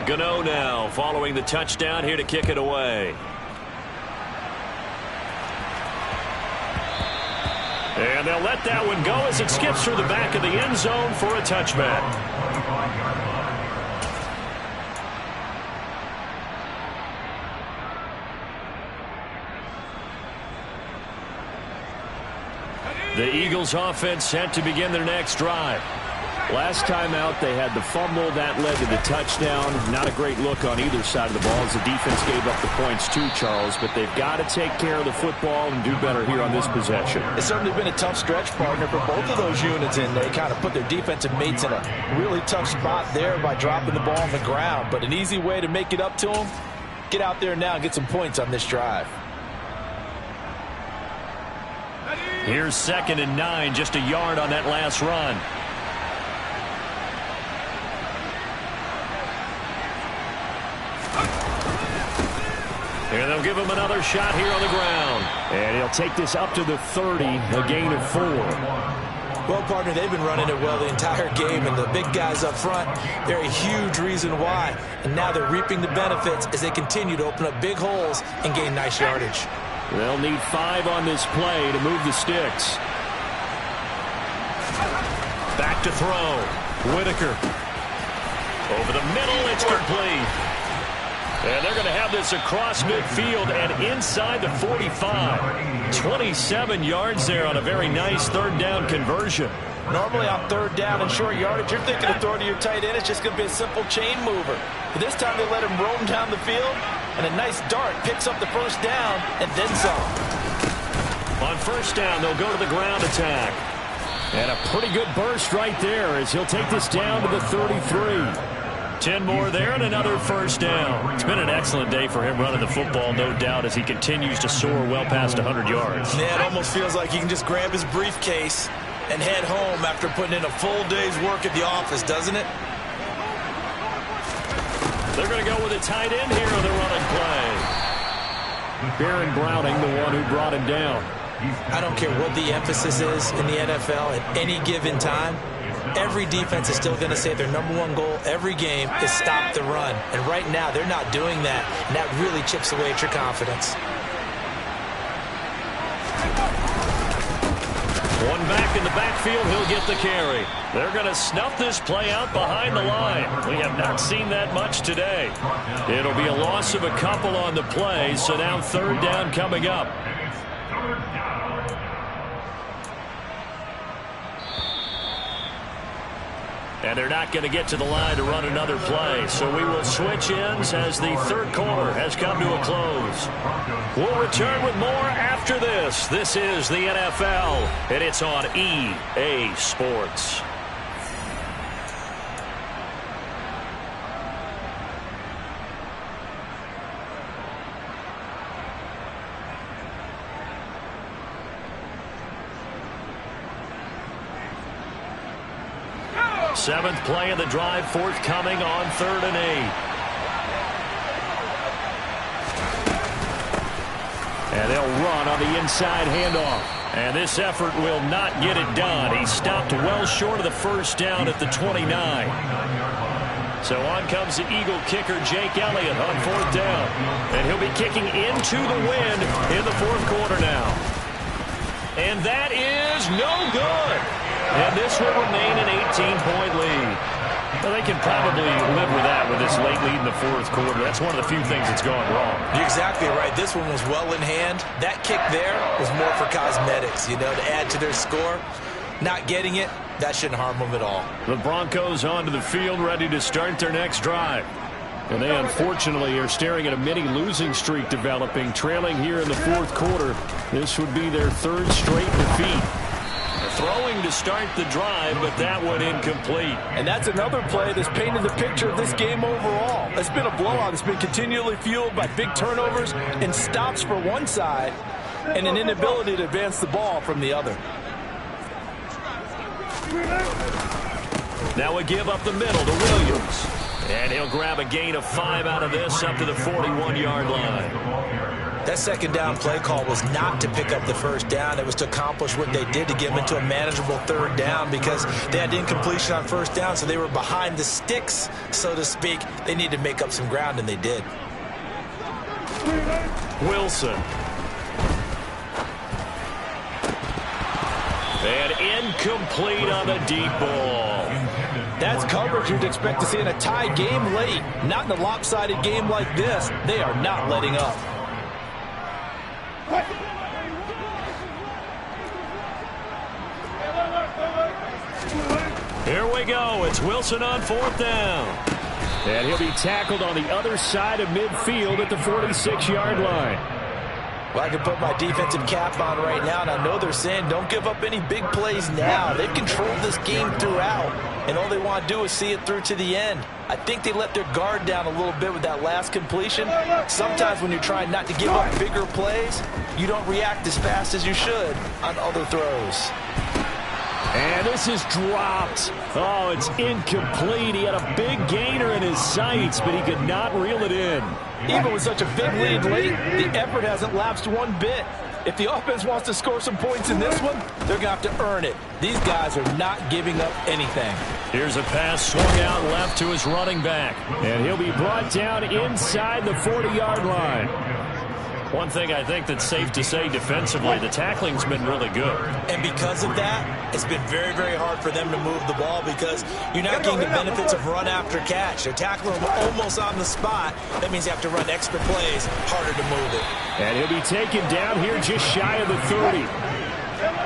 Gano now following the touchdown here to kick it away. And they'll let that one go as it skips through the back of the end zone for a touchback. The Eagles offense set to begin their next drive. Last time out, they had the fumble that led to the touchdown. Not a great look on either side of the ball as the defense gave up the points too, Charles. But they've got to take care of the football and do better here on this possession. It's certainly been a tough stretch, partner, for both of those units, and they kind of put their defensive mates in a really tough spot there by dropping the ball on the ground. But an easy way to make it up to them, get out there now and get some points on this drive. Here's 2nd and 9, just a yard on that last run. And they'll give him another shot here on the ground. And he'll take this up to the 30, a gain of 4. Well, partner, they've been running it well the entire game, and the big guys up front, they're a huge reason why. And now they're reaping the benefits as they continue to open up big holes and gain nice yardage. They'll need 5 on this play to move the sticks. Back to throw. Whitaker. Over the middle, it's complete. And they're going to have this across midfield and inside the 45. 27 yards there on a very nice 3rd down conversion. Normally on 3rd down and short yardage, you're thinking of throwing to your tight end. It's just going to be a simple chain mover. But this time they let him roam down the field, And a nice dart picks up the first down and then some. On first down, they'll go to the ground attack. And a pretty good burst right there as he'll take this down to the 33. 10 more there and another first down. It's been an excellent day for him running the football, no doubt, as he continues to soar well past 100 yards. Yeah, it almost feels like he can just grab his briefcase and head home after putting in a full day's work at the office, doesn't it? They're going to go with a tight end here on the running play. Baron Browning, the one who brought him down. I don't care what the emphasis is in the NFL at any given time. Every defense is still going to say their #1 goal every game is stop the run. And right now, they're not doing that, and that really chips away at your confidence. One back in the backfield, he'll get the carry. They're going to snuff this play out behind the line. We have not seen that much today. It'll be a loss of a couple on the play, so now third down coming up. And they're not going to get to the line to run another play. So we will switch ends as the third quarter has come to a close. We'll return with more after this. This is the NFL, and it's on EA Sports. Seventh play of the drive forthcoming on 3rd and 8. And they'll run on the inside handoff. And this effort will not get it done. He stopped well short of the first down at the 29. So on comes the Eagle kicker, Jake Elliott, on 4th down. And he'll be kicking into the wind in the 4th quarter now. And that is no good. And this will remain an 18-point lead. Well, they can probably live with that with this late lead in the 4th quarter. That's one of the few things that's gone wrong. You're exactly right. This one was well in hand. That kick there was more for cosmetics, you know, to add to their score. Not getting it, that shouldn't harm them at all. The Broncos onto the field, ready to start their next drive. And they unfortunately are staring at a mini losing streak developing, trailing here in the 4th quarter. This would be their 3rd straight defeat. Throwing to start the drive, but that one incomplete. And that's another play that's painted the picture of this game overall. It's been a blowout. It's been continually fueled by big turnovers and stops for one side and an inability to advance the ball from the other. Now a give up the middle to Williams. And he'll grab a gain of 5 out of this up to the 41-yard line. That second down play call was not to pick up the first down. It was to accomplish what they did to get them into a manageable 3rd down because they had incompletion on first down, so they were behind the sticks, so to speak. They needed to make up some ground, and they did. Wilson. And incomplete on the deep ball. That's coverage you'd expect to see in a tie game late. Not in a lopsided game like this. They are not letting up. Here we go. It's Wilson on 4th down. And he'll be tackled on the other side of midfield at the 46-yard line. Well, I can put my defensive cap on right now, and I know they're saying don't give up any big plays now. They've controlled this game throughout, and all they want to do is see it through to the end. I think they let their guard down a little bit with that last completion. Sometimes when you're trying not to give up bigger plays, you don't react as fast as you should on other throws. And this is dropped. Oh, it's incomplete. He had a big gainer in his sights, but he could not reel it in. Even with such a big lead late, the effort hasn't lapsed one bit. If the offense wants to score some points in this one, they're going to have to earn it. These guys are not giving up anything. Here's a pass swung out left to his running back. And he'll be brought down inside the 40-yard line. One thing I think that's safe to say defensively, the tackling's been really good. And because of that, it's been very, very hard for them to move the ball because you're not getting the benefits of run after catch. They're tackling them almost on the spot. That means you have to run extra plays, harder to move it. And he'll be taken down here just shy of the 30.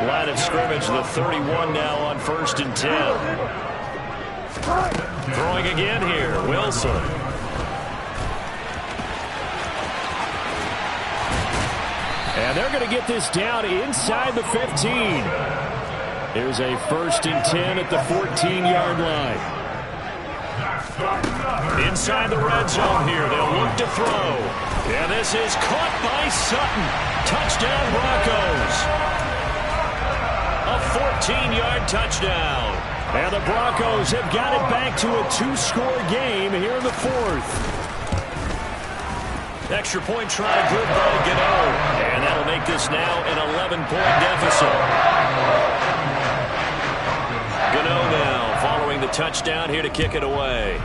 Line of scrimmage, the 31 now on 1st and 10. Throwing again here, Wilson. And they're going to get this down inside the 15. Here's a 1st and 10 at the 14-yard line. Inside the red zone here. They'll look to throw. And this is caught by Sutton. Touchdown Broncos. A 14-yard touchdown. And the Broncos have got it back to a 2-score game here in the 4th. Extra point try good by Gano. And that'll make this now an 11-point deficit. Gano now following the touchdown here to kick it away.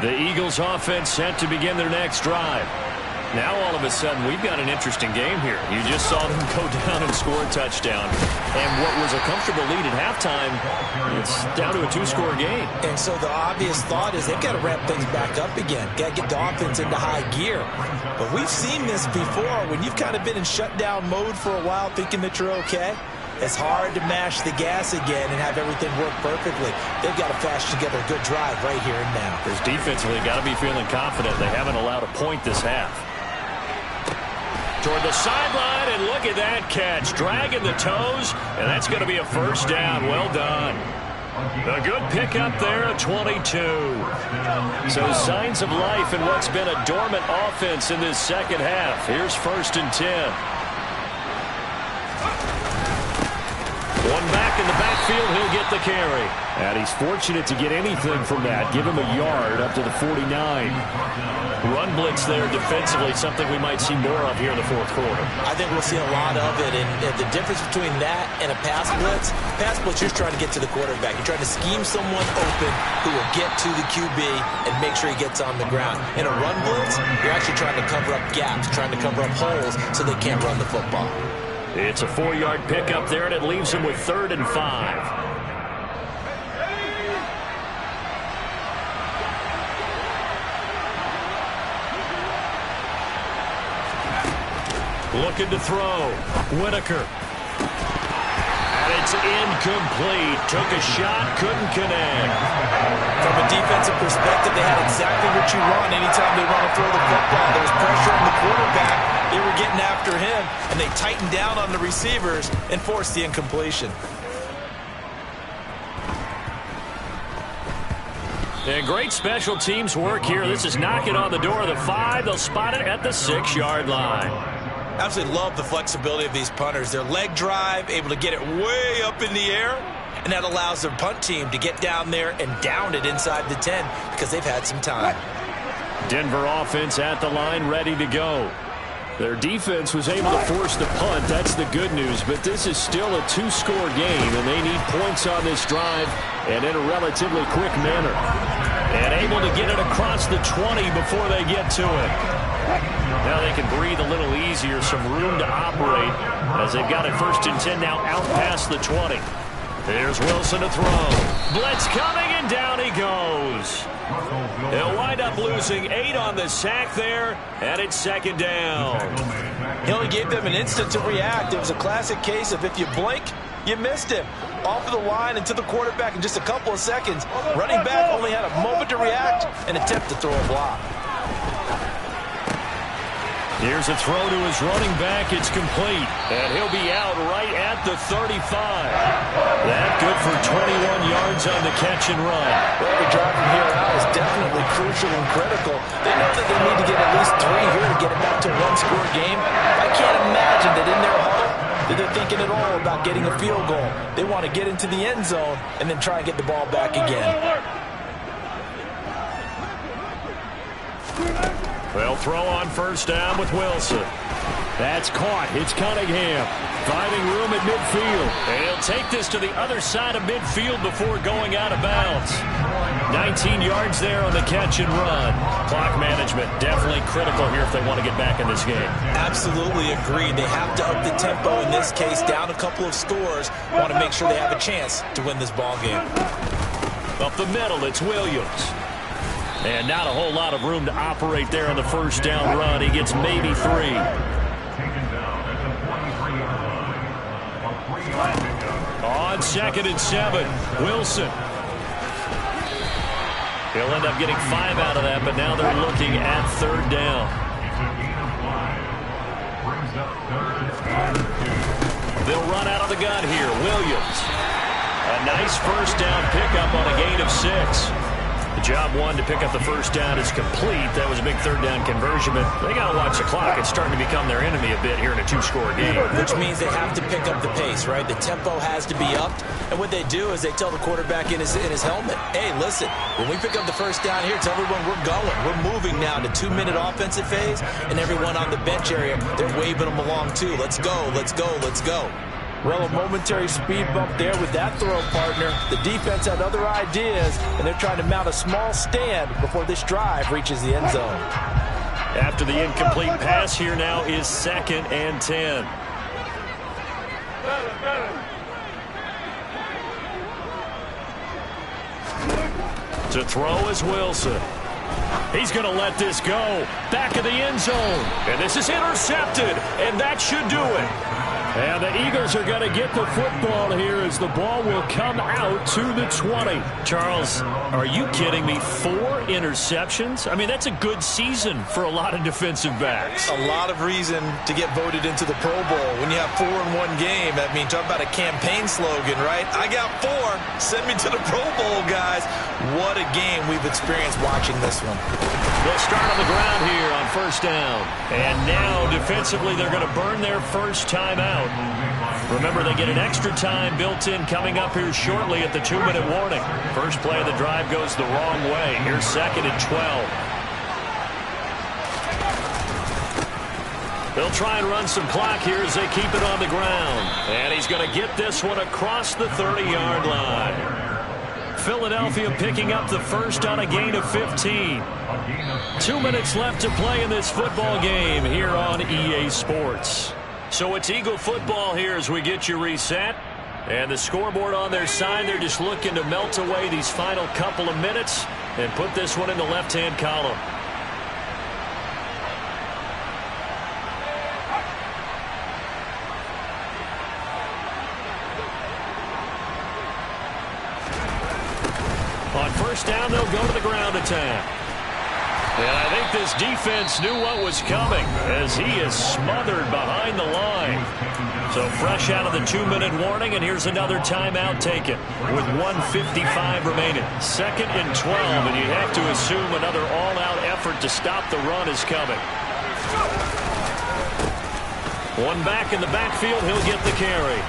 The Eagles offense set to begin their next drive. Now all of a sudden we've got an interesting game here. You just saw them go down and score a touchdown. And what was a comfortable lead at halftime, it's down to a 2-score game. And so the obvious thought is they've got to ramp things back up again. Got to get the offense into high gear. But we've seen this before when you've kind of been in shutdown mode for a while thinking that you're okay. It's hard to mash the gas again and have everything work perfectly. They've got to flash together a good drive right here and now. There's defensively got to be feeling confident. They haven't allowed a point this half. Toward the sideline, and look at that catch. Dragging the toes, and that's going to be a 1st down. Well done. A good pickup there at 22. So signs of life in what's been a dormant offense in this second half. Here's 1st and 10. One back in the backfield, he'll get the carry. And he's fortunate to get anything from that. Give him a yard up to the 49. Run blitz there defensively, something we might see more of here in the 4th quarter. I think we'll see a lot of it. And the difference between that and a pass blitz, you're trying to get to the quarterback. You're trying to scheme someone open who will get to the QB and make sure he gets on the ground. In a run blitz, you're actually trying to cover up gaps, trying to cover up holes so they can't run the football. It's a 4-yard pickup there, and it leaves him with 3rd and 5. Looking to throw. Whitaker. And it's incomplete. Took a shot, couldn't connect. From a defensive perspective, they had exactly what you want anytime they want to throw the football. There was pressure on the quarterback. They were getting after him, and they tightened down on the receivers and forced the incompletion. And great special teams work here. This is knocking on the door of the 5. They'll spot it at the 6-yard line. Absolutely love the flexibility of these punters. Their leg drive, able to get it way up in the air, and that allows their punt team to get down there and down it inside the 10 because they've had some time. Denver offense at the line, ready to go. Their defense was able to force the punt. That's the good news, but this is still a 2-score game, and they need points on this drive and in a relatively quick manner. And able to get it across the 20 before they get to it. Now they can breathe a little easier, some room to operate as they've got it 1st and 10 now out past the 20. There's Wilson to throw. Blitz coming, and down he goes. They'll wind up losing 8 on the sack there, and it's 2nd down. He only gave them an instant to react. It was a classic case of if you blink, you missed him. Off of the line and to the quarterback in just a couple of seconds. Running back only had a moment to react and attempt to throw a block. Here's a throw to his running back. It's complete. And he'll be out right at the 35. That good for 21 yards on the catch and run. Well, every drive from here on out is definitely crucial and critical. They know that they need to get at least 3 here to get it back to a 1-score game. I can't imagine that in their huddle that they're thinking at all about getting a field goal. They want to get into the end zone and then try and get the ball back again. They'll throw on 1st down with Wilson. That's caught. It's Cunningham. Finding room at midfield. And he'll take this to the other side of midfield before going out of bounds. 19 yards there on the catch and run. Clock management definitely critical here if they want to get back in this game. Absolutely agreed. They have to up the tempo in this case, down a couple of scores. Want to make sure they have a chance to win this ball game. Up the middle, it's Williams. And not a whole lot of room to operate there on the first down run. He gets maybe 3. Taken down at the 23-yard line. A 3-yard pickup. On 2nd and 7, Wilson. He'll end up getting 5 out of that, but now they're looking at 3rd down. It's a gain of 5. Brings up 3rd and 2. They'll run out of the gun here. Williams. A nice first down pickup on a gain of 6. The job one to pick up the first down is complete. That was a big 3rd down conversion, but they got to watch the clock. It's starting to become their enemy a bit here in a 2-score game. Which means they have to pick up the pace, right? The tempo has to be upped. And what they do is they tell the quarterback in his helmet, hey, listen, when we pick up the first down here, tell everyone we're going. We're moving now to 2-minute offensive phase, and everyone on the bench area, they're waving them along too. Let's go, let's go, let's go. Well, a momentary speed bump there with that throw, partner. The defense had other ideas, and they're trying to mount a small stand before this drive reaches the end zone. After the incomplete pass, here now is 2nd and 10. To throw is Wilson. He's going to let this go. Back of the end zone. And this is intercepted. And that should do it. And the Eagles are going to get the football here as the ball will come out to the 20. Charles, are you kidding me? 4 interceptions? I mean, that's a good season for a lot of defensive backs. A lot of reason to get voted into the Pro Bowl. When you have 4 in one game, I mean, talk about a campaign slogan, right? I got 4. Send me to the Pro Bowl, guys. What a game we've experienced watching this one. They'll start on the ground here on first down. And now, defensively, they're going to burn their first time out. Remember, they get an extra time built in coming up here shortly at the 2-minute warning. First play of the drive goes the wrong way. Here's 2nd and 12. They'll try and run some clock here as they keep it on the ground. And he's going to get this one across the 30-yard line. Philadelphia picking up the first on a gain of 15. 2 minutes left to play in this football game here on EA Sports. So it's Eagle football here as we get you reset. And the scoreboard on their side, they're just looking to melt away these final couple of minutes and put this one in the left-hand column. On first down, they'll go to the ground attack. And I think this defense knew what was coming as he is smothered behind the line. So fresh out of the 2-minute warning, and here's another timeout taken with 1:55 remaining. 2nd and 12, and you have to assume another all-out effort to stop the run is coming. One back in the backfield, he'll get the carry.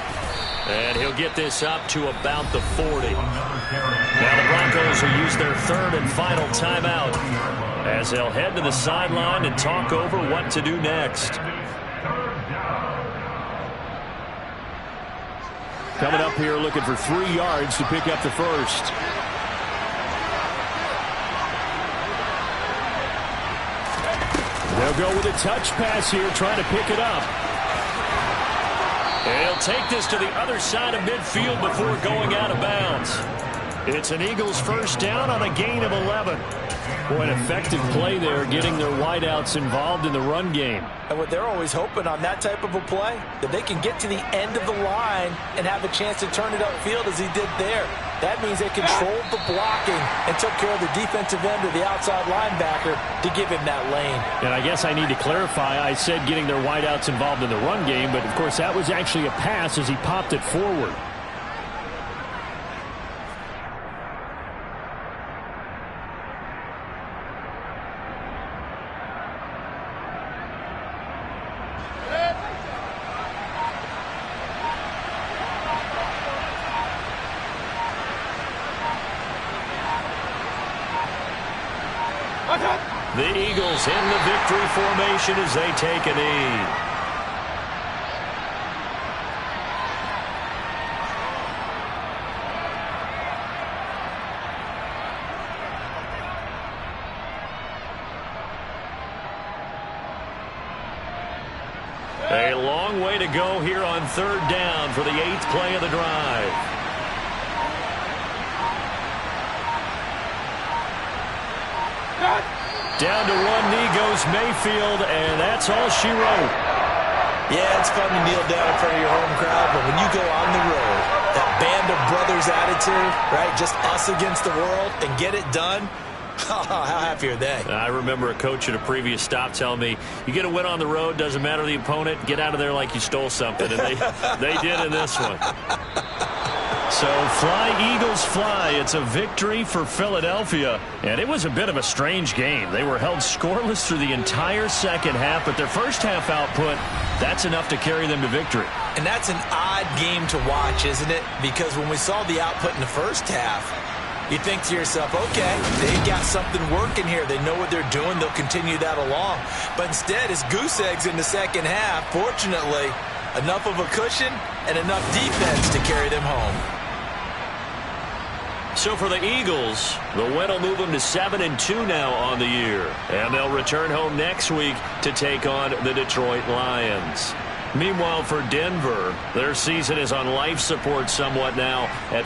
And he'll get this up to about the 40. Now the Broncos will use their 3rd and final timeout as they'll head to the sideline and talk over what to do next. Coming up here looking for 3 yards to pick up the first. They'll go with a touch pass here, trying to pick it up. And he'll take this to the other side of midfield before going out of bounds. It's an Eagles first down on a gain of 11. Boy, an effective play there, getting their wideouts involved in the run game. And what they're always hoping on that type of a play, that they can get to the end of the line and have a chance to turn it upfield as he did there. That means they controlled the blocking and took care of the defensive end or the outside linebacker to give him that lane. And I guess I need to clarify, I said getting their wideouts involved in the run game, but of course that was actually a pass as he popped it forward. The Eagles in the victory formation as they take a knee. A long way to go here on 3rd down for the 8th play of the drive. Down to one knee goes Mayfield, and that's all she wrote. Yeah, it's fun to kneel down in front of your home crowd, but when you go on the road, that band of brothers attitude, right, just us against the world, and get it done, how happy are they? I remember a coach at a previous stop telling me, you get a win on the road, doesn't matter the opponent, get out of there like you stole something, and they did in this one. So fly, Eagles, fly. It's a victory for Philadelphia. And it was a bit of a strange game. They were held scoreless through the entire second half, but their first half output, that's enough to carry them to victory. And that's an odd game to watch, isn't it? Because when we saw the output in the first half, you think to yourself, okay, they've got something working here. They know what they're doing. They'll continue that along. But instead, it's goose eggs in the second half. Fortunately, enough of a cushion and enough defense to carry them home. So for the Eagles, the win will move them to 7-2 now on the year. And they'll return home next week to take on the Detroit Lions. Meanwhile, for Denver, their season is on life support somewhat now at